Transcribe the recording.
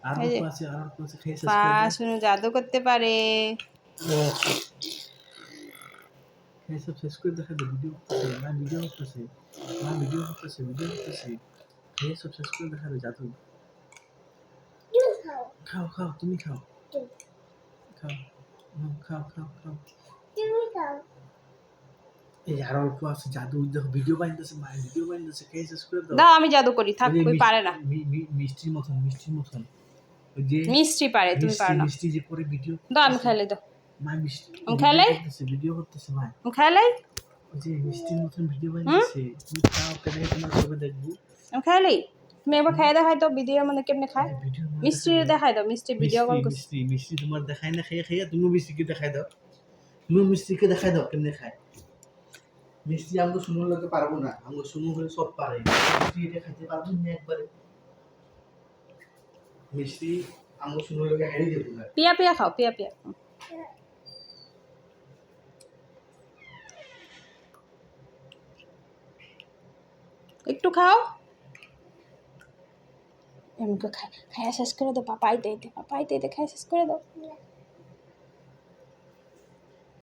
আর এই যে অল্প আছে, আর অল্প আছে, খেয়ে শেষ করে পা দাও। শুনু জাদু করতে পারে। খেয়ে সব শেষ করে দেখা দাও। ভিডিও করতেছে, মা ভিডিও করতেছে, মা ভিডিও করতেছে, ভিডিও করতেছে। খেয়ে সব শেষ করে দেখা দাও জাদু। খাও খাও, তুমি খাও, খাও, খাও খাও খাও। এই আর অল্প আছে, জাদু দেখো ভিডিও বানাইতেছে, মা ভিডিও বানাইতেছে, খেয়ে শেষ করে দাও। দাও আমি জাদু করি, থাক, ওই যে ওই পারে না। মিষ্টির মতন, মিষ্টির মতন, ওই যে মিষ্টি পারে, তুমি মিষ্টি পারো না। মিষ্টি যে করে ভিডিও দাও আমি করতেছে। খাইলে, দাও মা মিষ্টি আমি ভিডিও খাইলাই, করতেছে, ভিডিও করতেছে মা। আমি খাইলাই। ওই যে মিষ্টির মতন ভিডিও হুম, বানাইতেছে। তুমি খাও, কেন তোমার সবে দেখবো। আমি খাইলাই। তুমি একবার খাই দেখাই তো ভিডিওর মধ্যে কেমনে খায়। ভিডিও মিষ্টি দেখাই দাও, মিষ্টি ভিডিও মিষ্টি কল করছি। মিষ্টি মিষ্টি তোমার দেখায় না, খেয়ে খেয়ে তুমিও মিষ্টিকে দেখাই দাও। তুমিও মিষ্টিকে দেখাই দাও কেমনে খায়। মিষ্টি আমরা শুনুর লোকে পারবো না, আমরা শুনু হলে সব পারে। মিষ্টি এটা খাইতে পারবো না একবারে। মিষ্টি আমরা শুনুর লোকে হারিয়ে দেবো না। পিয়া পিয়া খাও, পিয়া পিয়া। একটু খাও। এমনি খাই, খাইয়া শেষ করে দাও। পাপা আইতে আইতে, পাপা আইতে আইতে খাই শেষ করে দাও।